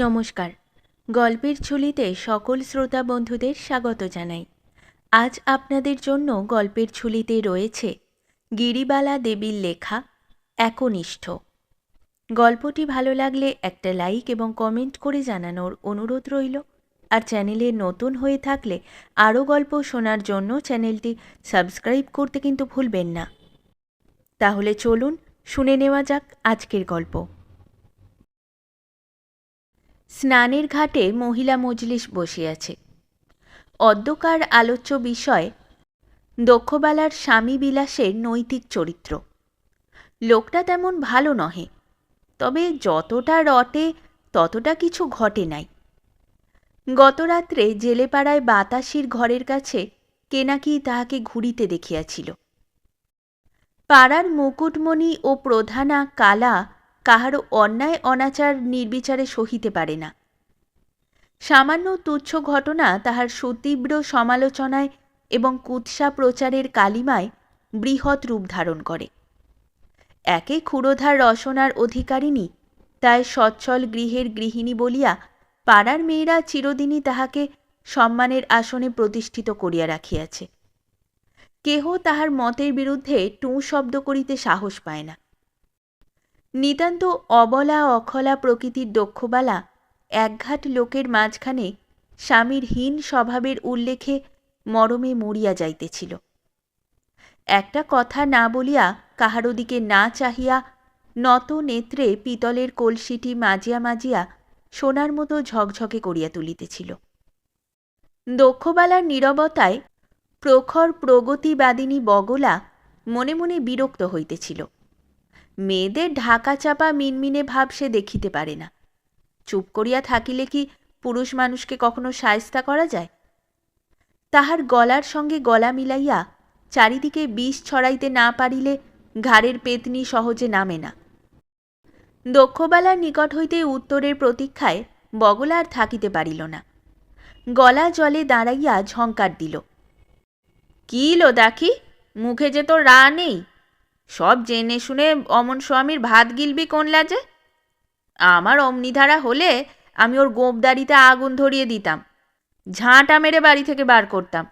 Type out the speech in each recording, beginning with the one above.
নমস্কার। গল্পের ঝুলিতে সকল শ্রোতা বন্ধুদের স্বাগত জানাই। আজ আপনাদের জন্য গল্পের ঝুলিতে রয়েছে গিরিবালা দেবীর লেখা একনিষ্ঠ। গল্পটি ভালো লাগলে একটা লাইক এবং কমেন্ট করে জানানোর অনুরোধ রইল। আর চ্যানেলে নতুন হয়ে থাকলে আরও গল্প শোনার জন্য চ্যানেলটি সাবস্ক্রাইব করতে কিন্তু ভুলবেন না। তাহলে চলুন শুনে নেওয়া যাক আজকের গল্প। স্নানের ঘাটে মহিলা মজলিস বসে আছে। অদ্যকার আলোচ্য বিষয় দক্ষবালার স্বামী বিলাসের নৈতিক চরিত্র। লোকটা তেমন ভালো নহে, তবে যতটা রটে ততটা কিছু ঘটে নাই। গতরাত্রে জেলেপাড়ায় বাতাসির ঘরের কাছে কে নাকি তাহাকে ঘুরিতে দেখিয়াছিল। পাড়ার মুকুটমণি ও প্রধানা কালা কাহারও অন্যায় অনাচার নির্বিচারে সহিতে পারে না। সামান্য তুচ্ছ ঘটনা তাহার সুতীব্র সমালোচনায় এবং কুৎসা প্রচারের কালিমায় বৃহৎ রূপ ধারণ করে। একে ক্ষুরোধার রসনার অধিকারিণী, তাই সচ্ছল গৃহের গৃহিণী বলিয়া পাড়ার মেয়েরা চিরদিনই তাহাকে সম্মানের আসনে প্রতিষ্ঠিত করিয়া রাখিয়াছে। কেহ তাহার মতের বিরুদ্ধে টুঁ শব্দ করিতে সাহস পায় না। নিতান্ত অবলা অখলা প্রকৃতির দক্ষবালা একঘাট লোকের মাঝখানে স্বামীর হীন স্বভাবের উল্লেখে মরমে মরিয়া যাইতেছিল। একটা কথা না বলিয়া কাহারো দিকে না চাহিয়া নত নেত্রে পিতলের কলসিটি মাজিয়া মাজিয়া সোনার মতো ঝকঝকে করিয়া তুলিতেছিল। দক্ষবালার নীরবতায় প্রখর প্রগতিবাদিনী বগলা মনে মনে বিরক্ত হইতেছিল। মেয়েদের ঢাকা চাপা মিনমিনে ভাব সে দেখিতে পারে না। চুপ করিয়া থাকিলে কি পুরুষ মানুষকে কখনো শায়েস্তা করা যায়? তাহার গলার সঙ্গে গলা মিলাইয়া চারিদিকে বিষ ছড়াইতে না পারিলে ঘাড়ের পেতনি সহজে নামে না। দক্ষবালার নিকট হইতে উত্তরের প্রতীক্ষায় বগলা আর থাকিতে পারিল না। গলা জলে দাঁড়াইয়া ঝঙ্কার দিল। কি লো দেখি, মুখে যে তোর রা নেই? সব জেনে শুনে অমন স্বামীর ভাত গিলবি কোন লাজে? আমার অমনিধারা হলে আমি ওর গোঁপদারিতে আগুন ধরিয়ে দিতাম, ঝাঁটা মেরে বাড়ি থেকে বার করতাম,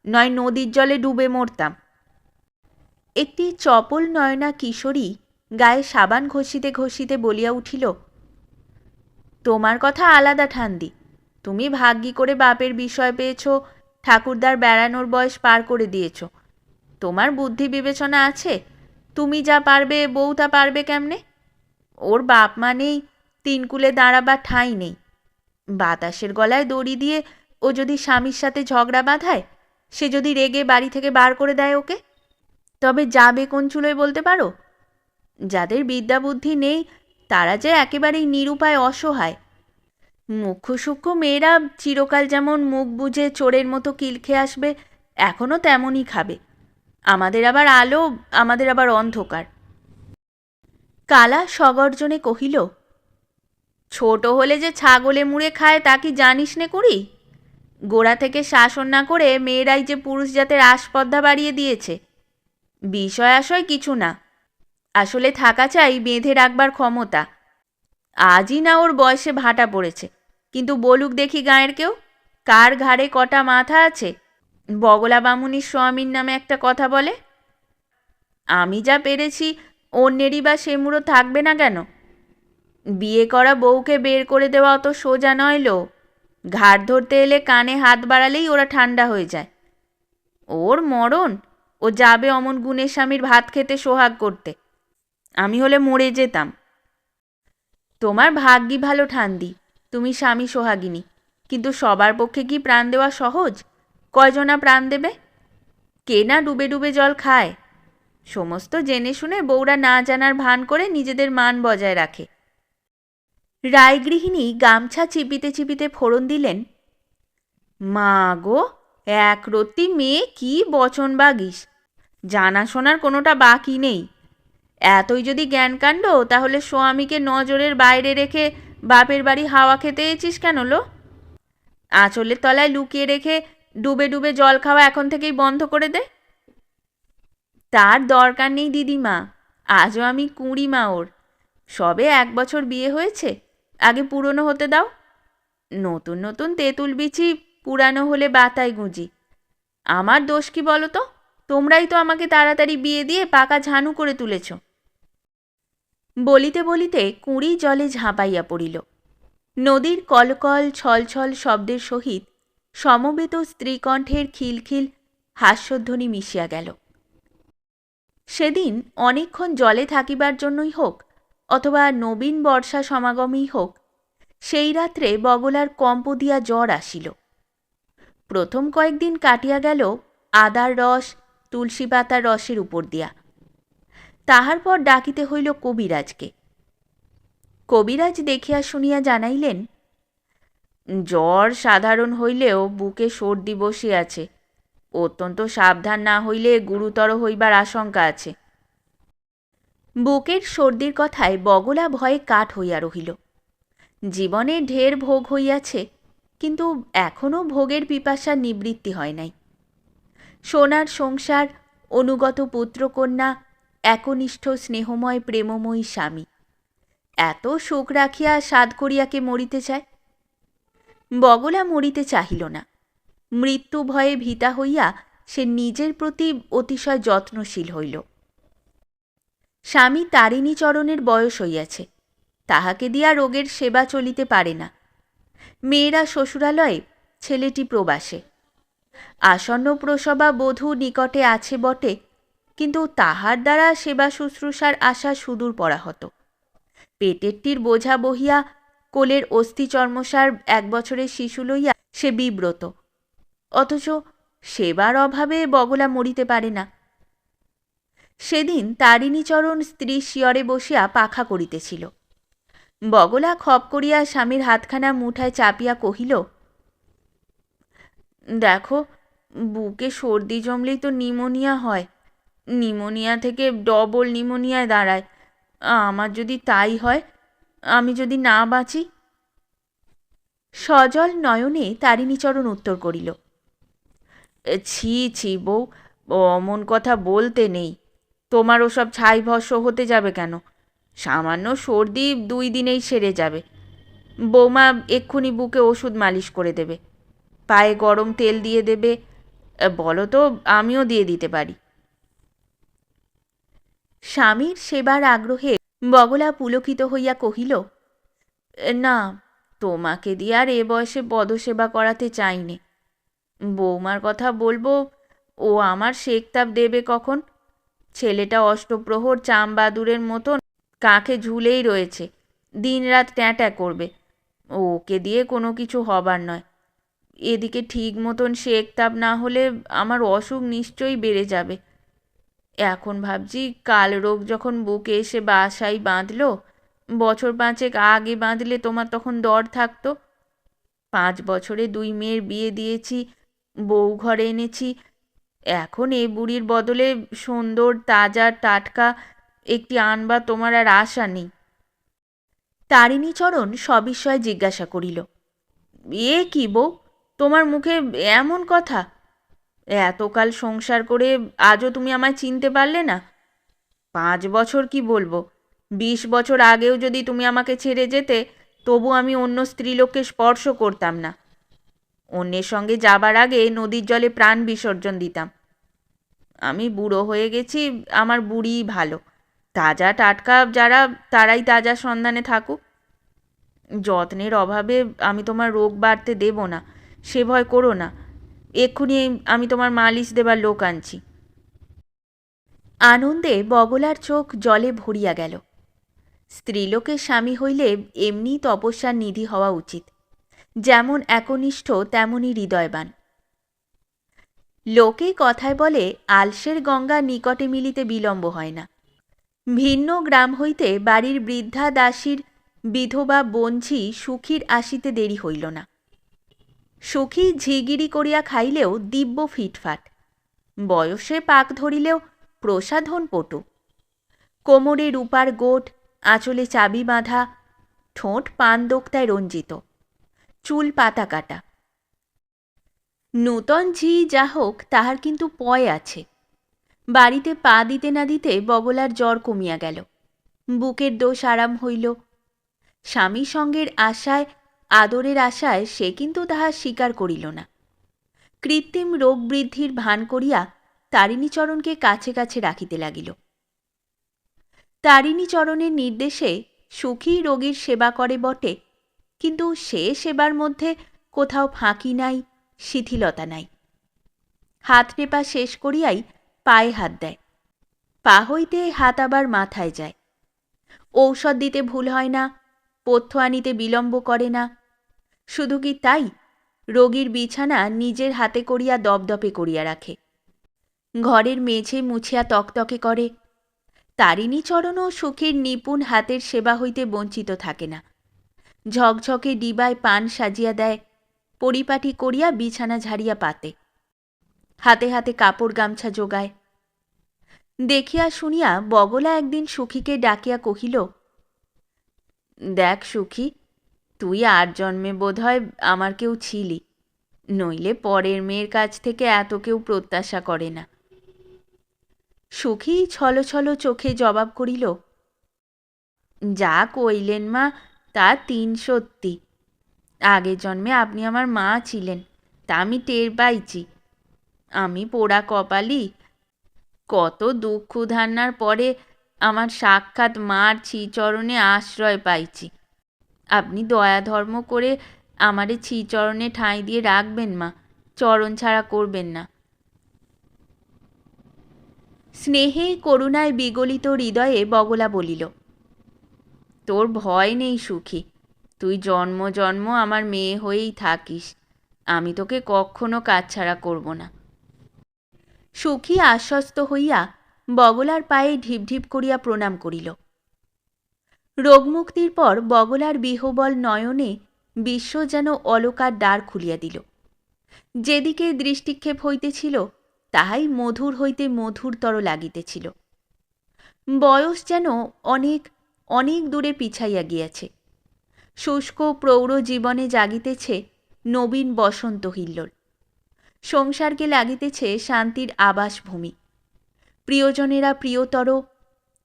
নয় নদীর জলে ডুবে মরতাম। একটি চপল নয়না কিশোরী গায়ে সাবান ঘষিতে ঘষিতে বলিয়া উঠিল, তোমার কথা আলাদা ঠান্দি। তুমি ভাগ্যি করে বাপের বিষয় পেয়েছ, ঠাকুরদার বেড়ানোর বয়স পার করে দিয়েছ। তোমার বুদ্ধি বিবেচনা আছে, তুমি যা পারবে বউ তা পারবে কেমনে? ওর বাপ মা নেই, তিনকুলে দাঁড়াবার ঠাঁই নেই। বাতাসের গলায় দড়ি দিয়ে ও যদি স্বামীর সাথে ঝগড়া বাঁধায়, সে যদি রেগে বাড়ি থেকে বার করে দেয় ওকে, তবে যাবে কোন চুলোয় বলতে পারো? যাদের বিদ্যা বুদ্ধি নেই তারা যে একেবারেই নিরুপায় অসহায়। মুখ্য সূক্ষ্ম মেয়েরা চিরকাল যেমন মুখ বুজে চোরের মতো কিল খেয়ে আসবে, এখনও তেমনই খাবে। আমাদের আবার আলো, আমাদের আবার অন্ধকার। কালা সগর্জনে কহিল, ছোট হলে যে ছাগলে মুড়ে খায় তা কি জানিস নে করি? গোড়া থেকে শাসন না করে মেয়েরাই যে পুরুষ জাতের আস্পর্ধা বাড়িয়ে দিয়েছে। বিষয় আশয় কিছু না, আসলে থাকা চাই বেঁধে রাখবার ক্ষমতা। আজই না ওর বয়সে ভাটা পড়েছে, কিন্তু বলুক দেখি গাঁয়ের কেউ, কার ঘাড়ে কটা মাথা আছে? বগলা বামুনির স্বামীর নামে একটা কথা বলে। আমি যা পেরেছি অন্যেরই বা সে মুড়ো থাকবে না কেন? বিয়ে করা বউকে বের করে দেওয়া অত সোজা নয় লো। ঘাড় ধরতে এলে কানে হাত বাড়ালেই ওরা ঠান্ডা হয়ে যায়। ওর মরণ, ও যাবে অমন গুণের স্বামীর ভাত খেতে সোহাগ করতে। আমি হলে মরে যেতাম। তোমার ভাগ্যি ভালো ঠান্দি, তুমি স্বামী সোহাগিনী, কিন্তু সবার পক্ষে কি প্রাণ দেওয়া সহজ? কয়জনা প্রাণ দেবে? কে না ডুবে ডুবে জল খায়? সমস্ত জেনে শুনে বউরা না জানার ভান করে নিজেদের মান বজায় রাখে। রায়গৃহিণী গামছা চিপিতে চিপিতে ফোড়ন দিলেন, মা গো, একরত্তি মেয়ে কি বচন বাগিস! জানাশোনার কোনোটা বাকি নেই। এতই যদি জ্ঞানকাণ্ড, তাহলে স্বামীকে নজরের বাইরে রেখে বাপের বাড়ি হাওয়া খেতে এসেছিস কেন লো? আঁচলের তলায় লুকিয়ে রেখে ডুবে ডুবে জল খাওয়া এখন থেকেই বন্ধ করে দে। তার দরকার নেই দিদিমা, আজও আমি কুঁড়ি মা ওর। সবে 1 বছর বিয়ে হয়েছে, আগে পুরনো হতে দাও, নতুন নতুন তেঁতুল বিচি পুরানো হলে বাতায় গুঁজি। আমার দোষ কি বলো তো? তোমরাই তো আমাকে তাড়াতাড়ি বিয়ে দিয়ে পাকা ঝানু করে তুলেছ। বলিতে বলিতে কুঁড়ি জলে ঝাঁপাইয়া পড়িল। নদীর কলকল ছলছল শব্দের সহিত সমবেত স্ত্রীকণ্ঠের খিলখিল হাস্যধ্বনি মিশিয়া গেল। সেদিন অনেকক্ষণ জলে থাকিবার জন্যই হোক অথবা নবীন বর্ষা সমাগমেই হোক, সেই রাত্রে বগলার কম্প দিয়া জ্বর আসিল। প্রথম কয়েকদিন কাটিয়া গেল আদার রস তুলসী পাতার রসের উপর দিয়া। তাহার পর ডাকিতে হইল কবিরাজকে। কবিরাজ দেখিয়া শুনিয়া জানাইলেন, জ্বর সাধারণ হইলেও বুকে সর্দি বসিয়াছে, অত্যন্ত সাবধান না হইলে গুরুতর হইবার আশঙ্কা আছে। বুকের সর্দির কথায় বগলা ভয়ে কাঠ হইয়া রহিল। জীবনে ঢের ভোগ হইয়াছে, কিন্তু এখনও ভোগের পিপাসা নিবৃত্তি হয় নাই। সোনার সংসার, অনুগত পুত্রকন্যা, একনিষ্ঠ স্নেহময় প্রেমময়ী স্বামী, এত সুখ রাখিয়া সাধ করিয়াকে মরিতে চায়? বগলা মরিতে চাহিল না। মৃত্যু ভয়ে ভীতা হইয়া সে নিজের প্রতি অতিশয় যত্নশীল হইল। স্বামী তারিণীচরণের বয়স হইয়াছে, তাহাকে দিয়া রোগের সেবা চলিতে পারে না। মেয়েরা শ্বশুরালয়ে, ছেলেটি প্রবাসে। আসন্ন প্রসবা বধূ নিকটে আছে বটে, কিন্তু তাহার দ্বারা সেবা শুশ্রূষার আশা সুদূর পরাহত। পেটেরটির বোঝা বহিয়া কোলের অস্থিচর্মসার 1 বছরের শিশু লইয়া সে বিব্রত, অথচ সেবার অভাবে বগলা মরিতে পারে না। সেদিন তারিণীচরণ স্ত্রী শিয়রে বসিয়া পাখা করিতেছিল। বগলা খপ করিয়া স্বামীর হাতখানা মুঠায় চাপিয়া কহিল, দেখো, বুকে সর্দি জমলেই তো নিমোনিয়া হয়, নিমোনিয়া থেকে ডবল নিমোনিয়ায় দাঁড়ায়। আমার যদি তাই হয়, আমি যদি না বাঁচি। সজল নয়নে তারিণীচরণ উত্তর করিল, ছি ছি বউ, অমন কথা বলতে নেই। তোমার ওসব ছাই ভস্য হতে যাবে কেন? সামান্য সর্দি 2 দিনেই সেরে যাবে। বৌমা এক্ষুনি বুকে ওষুধ মালিশ করে দেবে, পায়ে গরম তেল দিয়ে দেবে। বলো তো, আমিও দিয়ে দিতে পারি। স্বামীর সেবার আগ্রহে বগলা পুলকিত হইয়া কহিল, না, তোমাকে দিয়ে আর এ বয়সে পদসেবা করাতে চাইনে। বৌমার কথা বলবো, ও আমার শেকতাপ দেবে কখন? ছেলেটা অষ্টপ্রহর চামবাদুরের মতন কাঁখে ঝুলেই রয়েছে, দিনরাত ট্যাঁট্যাঁ করবে। ওকে দিয়ে কোনো কিছু হবার নয়। এদিকে ঠিক মতন শেকতাপ না হলে আমার অসুখ নিশ্চয়ই বেড়ে যাবে। এখন ভাবছি, কাল রোগ যখন বুকে এসে বাসাই বাঁধল, বছর 5 আগে বাঁধলে তোমার তখন দর থাকতো। 5 বছরে 2 মেয়ের বিয়ে দিয়েছি, বউ ঘরে এনেছি। এখন এ বুড়ির বদলে সুন্দর তাজা টাটকা একটি আনবা তোমার আর আশা নেই। তারিণীচরণ সবিস্ময়ে জিজ্ঞাসা করিল, এ কি বউ, তোমার মুখে এমন কথা? এতকাল সংসার করে আজও তুমি আমায় চিনতে পারলে না? 5 বছর কি বলবো, 20 বছর আগেও যদি তুমি আমাকে ছেড়ে যেতে, তবু আমি অন্য স্ত্রীলোককে স্পর্শ করতাম না। অন্যের সঙ্গে যাবার আগে নদীর জলে প্রাণ বিসর্জন দিতাম। আমি বুড়ো হয়ে গেছি, আমার বুড়িই ভালো। তাজা টাটকা যারা, তারাই তাজা সন্ধানে থাকুক। যত্নের অভাবে আমি তোমার রোগ বাড়তে দেব না, সে ভয় করো না। এক্ষুনি আমি তোমার মালিশ দেবার লোক আনছি। আনন্দে বগলার চোখ জলে ভরিয়া গেল। স্ত্রীলোকের স্বামী হইলে এমনি তপস্যার নিধি হওয়া উচিত, যেমন একনিষ্ঠ তেমনি হৃদয়বান। লোকে কথায় বলে, আলসের গঙ্গা নিকটে মিলিতে বিলম্ব হয় না। ভিন্ন গ্রাম হইতে বাড়ির বৃদ্ধা দাসীর বিধবা বঞ্ঝি সুখীর আসিতে দেরি হইল না। সুখী ঝিগিরি করিয়া খাইলেও দিব্য ফিটফাট, বয়সে পাক ধরিলেও প্রসাধন পটু। কোমরে রূপার গোট, আঁচলে চাবি বাঁধা, ঠোঁট পান দোক্তায় রঞ্জিত, চুল পাতা কাটা। নূতন ঝি যা হোক, তাহার কিন্তু পয় আছে। বাড়িতে পা দিতে না দিতে বগলার জ্বর কমিয়া গেল, বুকের দোষ আরাম হইল। স্বামী সঙ্গের আশায় আদরের আশায় সে কিন্তু তাহা স্বীকার করিল না। কৃত্রিম রোগ বৃদ্ধির ভান করিয়া তারিণীচরণকে কাছে কাছে রাখিতে লাগিল। তারিণীচরণের নির্দেশে সুখী রোগীর সেবা করে বটে, কিন্তু সে সেবার মধ্যে কোথাও ফাঁকি নাই, শিথিলতা নাই। হাত টেপা শেষ করিয়াই পায়ে হাত দেয়, পা হইতে হাত আবার মাথায় যায়। ঔষধ দিতে ভুল হয় না, পথ্য আনিতে বিলম্ব করে না। শুধু কি তাই, রোগীর বিছানা নিজের হাতে করিয়া দপদপে করিয়া রাখে, ঘরের মেঝে মুছিয়া তকতকে করে। তারিণীচরণও সুখীর নিপুণ হাতের সেবা হইতে বঞ্চিত থাকে না। ঝকঝকে ডিবায় পান সাজিয়া দেয়, পরিপাটি করিয়া বিছানা ঝাড়িয়া পাতে, হাতে হাতে কাপড় গামছা জোগায়। দেখিয়া শুনিয়া বগলা একদিন সুখীকে ডাকিয়া কহিল, দেখ সুখী, তুই আর জন্মে বোধহয় আমার কেউ ছিলি, নইলে পরের মেয়ের কাছ থেকে এত কেউ প্রত্যাশা করে না। সুখী ছলো ছলো চোখে জবাব করিল, যা কইলেন মা তা ৩ সত্যি। আগের জন্মে আপনি আমার মা ছিলেন, তা আমি টের পাইছি। আমি পোড়া কপালি, কত দুঃখ ধান্নার পরে আমার সাক্ষাৎ মার শ্রীচরণে আশ্রয় পাইছি। আপনি দয়া ধর্ম করে আমারে শ্রীচরণে ঠাঁই দিয়ে রাখবেন মা, চরণ ছাড়া করবেন না। স্নেহে করুণায় বিগলিত হৃদয়ে বগলা বলিল, তোর ভয় নেই সুখী, তুই জন্ম জন্ম আমার মেয়ে হয়েই থাকিস, আমি তোকে কখনো কাছছাড়া করব না। সুখী আশ্বস্ত হইয়া বগলার পায়ে ঢিপ ঢিপ করিয়া প্রণাম করিল। রোগমুক্তির পর বগলার বিহবল নয়নে বিশ্ব যেন অলকার দ্বার খুলিয়া দিল। যেদিকে দৃষ্টিক্ষেপ হইতেছিল তাহাই মধুর হইতে মধুরতর লাগিতেছিল। বয়স যেন অনেক অনেক দূরে পিছাইয়া গিয়াছে। শুষ্ক প্রৌঢ় জীবনে জাগিতেছে নবীন বসন্ত হিল্লোল। সংসারকে লাগিতেছে শান্তির আবাসভূমি। প্রিয়জনেরা প্রিয়তর,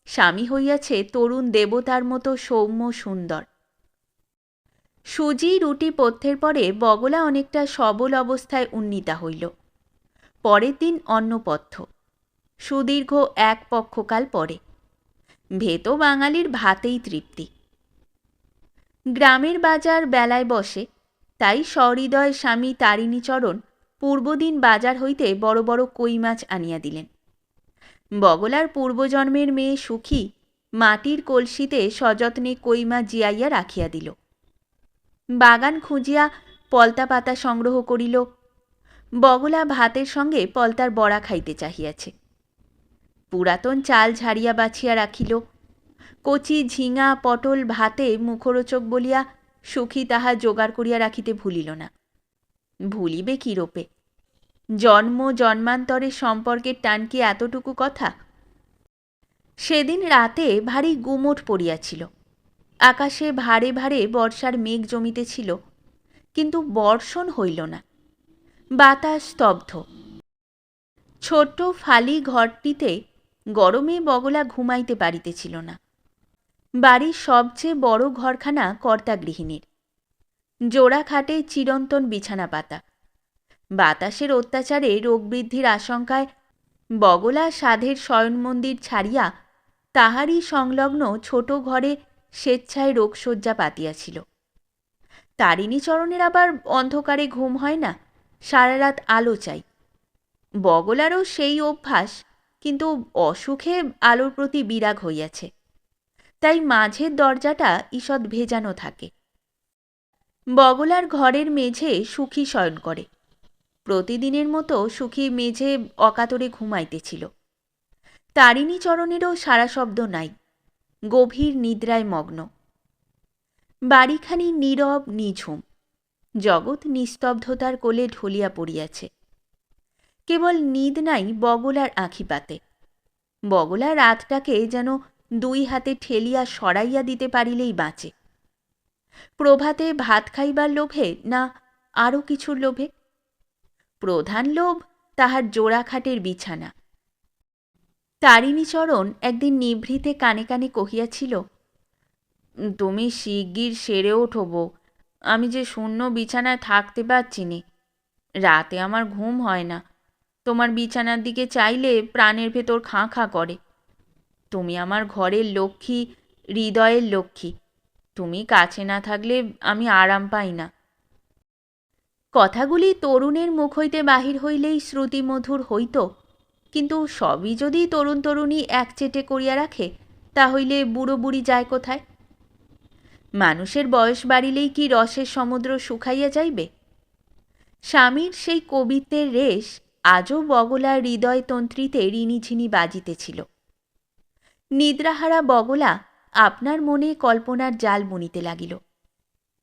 স্বামী হইয়াছে তরুণ দেবতার মতো সৌম্য সুন্দর। সুজি রুটি পথ্যের পরে বগলা অনেকটা সবল অবস্থায় উন্নীতা হইল। পরের দিন অন্নপথ্য, সুদীর্ঘ 1 পক্ষকাল পরে। ভেত বাঙালির ভাতেই তৃপ্তি। গ্রামের বাজার বেলায় বসে, তাই সহৃদয় স্বামী তারিণীচরণ পূর্বদিন বাজার হইতে বড় বড় কই মাছ আনিয়া দিলেন। বগলার পূর্বজন্মের মেয়ে সুখী মাটির কলসিতে সযত্নে কই মাছ জিয়াইয়া রাখিয়া দিল। বাগান খুঁজিয়া পলতা পাতা সংগ্রহ করিল। বগলা ভাতের সঙ্গে পলতার বড়া খাইতে চাহিয়াছে। পুরাতন চাল ঝাড়িয়া বাছিয়া রাখিল। কচি ঝিঙা পটল ভাতে মুখরোচক বলিয়া সুখী তাহা জোগাড় করিয়া রাখিতে ভুলিল না। ভুলিবে কিরূপে? জন্ম জন্মান্তরের সম্পর্কের টান কি এতটুকু কথা? সেদিন রাতে ভারী গুমোট পড়িয়াছিল। আকাশে ভারে ভারে বর্ষার মেঘ জমিতেছিল, কিন্তু বর্ষণ হইল না। বাতাস স্তব্ধ। ছোট্ট ফালি ঘরটিতে গরমে বগলা ঘুমাইতে পারিতেছিল না। বাড়ির সবচেয়ে বড় ঘরখানা কর্তা গৃহিণীর। জোড়া খাটে চিরন্তন বিছানা পাতা। বাতাসের অত্যাচারে রোগ বৃদ্ধির আশঙ্কায় বগলা সাধের শয়নমন্দির ছাড়িয়া তাহারই সংলগ্ন ছোট ঘরে স্বেচ্ছায় রোগশয্যা পাতিয়াছিল। তারিণীচরণের আবার অন্ধকারে ঘুম হয় না, সারা রাত আলো চাই। বগলারও সেই অভ্যাস, কিন্তু অসুখে আলোর প্রতি বিরাগ হইয়াছে, তাই মাঝের দরজাটা ঈষৎ ভেজানো থাকে। বগলার ঘরের মেঝে সুখী শয়ন করে। প্রতিদিনের মতো সুখী মেঝে অকাতরে ঘুমাইতেছিল। তারিণীচরণেরও সারা শব্দ নাই, গভীর নিদ্রায় মগ্ন। বাড়িখানি নীরব নিঝুম, জগৎ নিস্তব্ধতার কোলে ঢলিয়া পড়িয়াছে। কেবল নিদ নাই বগলার আঁখিপাতে। বগলা রাতটাকে যেন 2 হাতে ঠেলিয়া সরাইয়া দিতে পারিলেই বাঁচে। প্রভাতে ভাত খাইবার লোভে, না আরও কিছুর লোভে? প্রধান লোভ তাহার জোড়া খাটের বিছানা। তারিণীচরণ একদিন নিভৃতে কানে কানে কহিয়াছিল, তুমি শিগগির সেরে ওঠো বৌ, আমি যে শূন্য বিছানায় থাকতে পারছি নে, রাতে আমার ঘুম হয় না। তোমার বিছানার দিকে চাইলে প্রাণের ভেতর খাঁ খাঁ করে। তুমি আমার ঘরের লক্ষ্মী, হৃদয়ের লক্ষ্মী। তুমি কাছে না থাকলে আমি আরাম পাই না। কথাগুলি তরুণের মুখ হইতে বাহির হইলেই শ্রুতিমধুর হইত, কিন্তু সবই যদি তরুণ তরুণী একচেটে করিয়া রাখে, তাহলে বুড়ো বুড়ি যায় কোথায়? মানুষের বয়স বাড়িলেই কি রসের সমুদ্র শুকাইয়া যাইবে? স্বামীর সেই কবিত্বের রেশ আজও বগলার হৃদয়তন্ত্রীতে রিনিঝিনি বাজিতেছিল। নিদ্রাহারা বগলা আপনার মনে কল্পনার জাল বুনিতে লাগিল।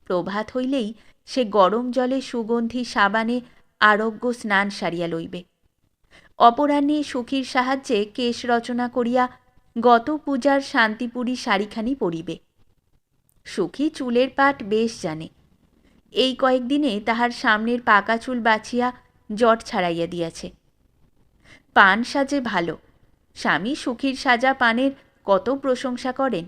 প্রভাত হইলেই সে গরম জলে সুগন্ধি সাবানে আরোগ্য স্নান সারিয়া লইবে। অপরাহ্নে সুখীর সাহায্যে কেশ রচনা করিয়া গত পূজার শান্তিপুরী শাড়িখানি পরিবে। সুখী চুলের পাট বেশ জানে। এই কয়েকদিনে তাহার সামনের পাকা চুল বাছিয়া জট ছাড়াইয়া দিয়াছে। পান সাজে ভালো। স্বামী সুখীর সাজা পানের কত প্রশংসা করেন।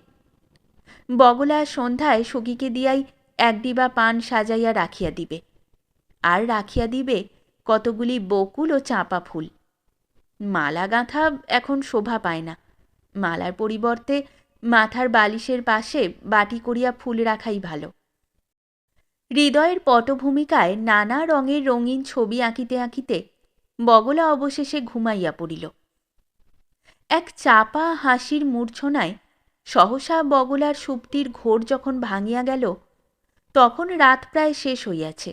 বগলা সন্ধ্যায় সখীকে দিয়াই এক ডিবা পান সাজাইয়া রাখিয়া দিবে, আর রাখিয়া দিবে কতগুলি বকুল ও চাঁপা ফুল। মালা গাঁথা এখন শোভা পায় না। মালার পরিবর্তে মাথার বালিশের পাশে বাটি করিয়া ফুল রাখাই ভালো। হৃদয়ের পটভূমিকায় নানা রঙের রঙিন ছবি আঁকিতে আঁকিতে বগলা অবশেষে ঘুমাইয়া পড়িল। এক চাপা হাসির মূর্ছনায় সহসা বগলার সুপ্তির ঘোর যখন ভাঙিয়া গেল, তখন রাত প্রায় শেষ হইয়াছে।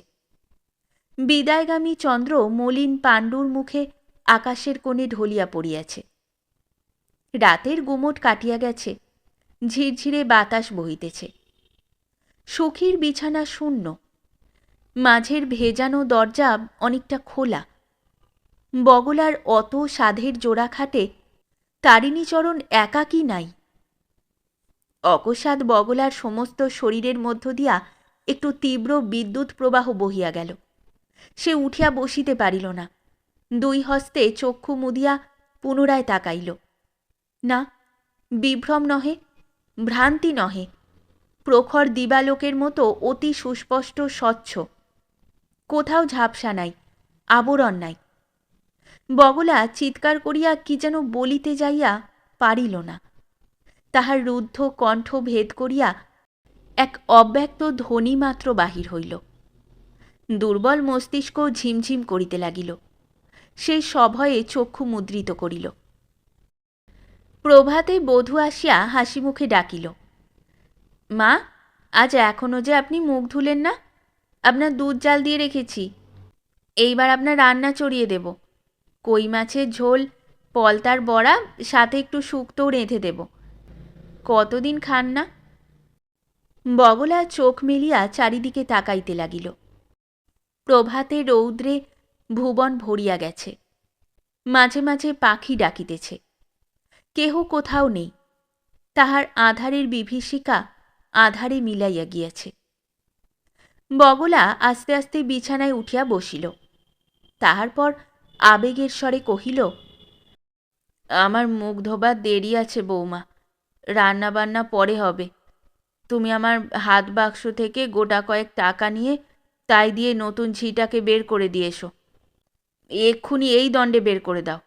বিদায়গামী চন্দ্র মলিন পাণ্ডুর মুখে আকাশের কোণে ঢলিয়া পড়িয়াছে। রাতের গুমট কাটিয়া গেছে, ঝিরঝিরে বাতাস বহিতেছে। সুখীর বিছানা শূন্য, মাঝের ভেজানো দরজা অনেকটা খোলা। বগলার অত সাধের জোড়া খাটে তারিণীচরণ একাকী নাই। অকস্মাৎ বগলার সমস্ত শরীরের মধ্য দিয়া একটু তীব্র বিদ্যুৎ প্রবাহ বহিয়া গেল। সে উঠিয়া বসিতে পারিল না। দুই হস্তে চক্ষু মুদিয়া পুনরায় তাকাইল। না, বিভ্রম নহে, ভ্রান্তি নহে, প্রখর দিবালোকের মতো অতি সুস্পষ্ট স্বচ্ছ। কোথাও ঝাপসা নাই, আবরণ নাই। বগলা চিৎকার করিয়া কি যেন বলিতে যাইয়া পারিল না। তাহার রুদ্ধ কণ্ঠ ভেদ করিয়া এক অব্যক্ত ধ্বনি মাত্র বাহির হইল। দুর্বল মস্তিষ্ক ঝিমঝিম করিতে লাগিল। সে সভয়ে চক্ষু মুদ্রিত করিল। প্রভাতে বধূ আসিয়া হাসি মুখে ডাকিল, মা, আজ এখনো যে আপনি মুখ ধুলেন না? আপনার দুধ জাল দিয়ে রেখেছি, এইবার আপনার রান্না চড়িয়ে দেব। কই মাছের ঝোল, পলতার বড়া, সাথে একটু শুক্তোও রেঁধে দেব। কতদিন খান না? বগলা চোখ মেলিয়া চারিদিকে তাকাইতে লাগিল। প্রভাতে রৌদ্রে ভুবন ভরিয়া গেছে। মাঝে মাঝে পাখি ডাকিতেছে। কেহ কোথাও নেই। তাহার আধারের বিভীষিকা আধারে মিলাইয়া গিয়াছে। বগলা আস্তে আস্তে বিছানায় উঠিয়া বসিল। তাহার পর আবেগের স্বরে কহিল, আমার মুখ ধোবার দেরি আছে বৌমা, রান্না বান্না পরে হবে। তুমি আমার হাত বাক্স থেকে গোটা কয়েক টাকা নিয়ে তাই দিয়ে নতুন ঝিটাকে বের করে দিয়ে এসো। এক্ষুনি এই দণ্ডে বের করে দাও।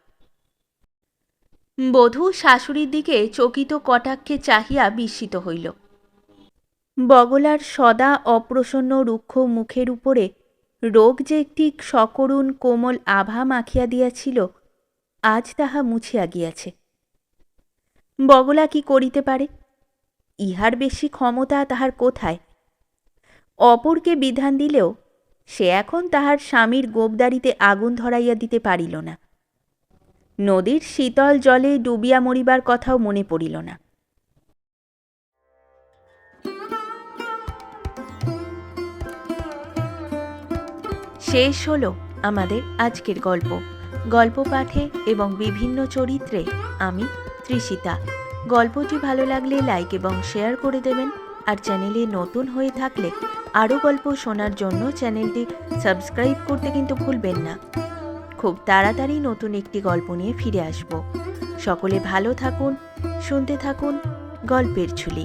বধূ শাশুড়ির দিকে চকিত কটাক্ষে চাহিয়া বিস্মিত হইল। বগলার সদা অপ্রসন্ন রুক্ষ মুখের উপরে রোগ যে একটি সকরুণ কোমল আভা মাখিয়া দিয়াছিল, আজ তাহা মুছিয়া গিয়াছে। বগলা কি করিতে পারে? ইহার বেশি ক্ষমতা তাহার কোথায়? অপরকে বিধান দিলেও সে এখন তাহার স্বামীর গোবদারিতে আগুন ধরাইয়া দিতে পারিল না। নদীর শীতল জলে ডুবিয়া মরিবার কথাও মনে পড়িল না। শেষ হলো আমাদের আজকের গল্প। গল্প পাঠে এবং বিভিন্ন চরিত্রে আমি তৃষিতা। গল্পটি ভালো লাগলে লাইক এবং শেয়ার করে দেবেন। আর চ্যানেলে নতুন হয়ে থাকলে আরও গল্প শোনার জন্য চ্যানেলটি সাবস্ক্রাইব করতে কিন্তু ভুলবেন না। খুব তাড়াতাড়ি নতুন একটি গল্প নিয়ে ফিরে আসব। সকলে ভালো থাকুন, শুনতে থাকুন গল্পের ঝুলি।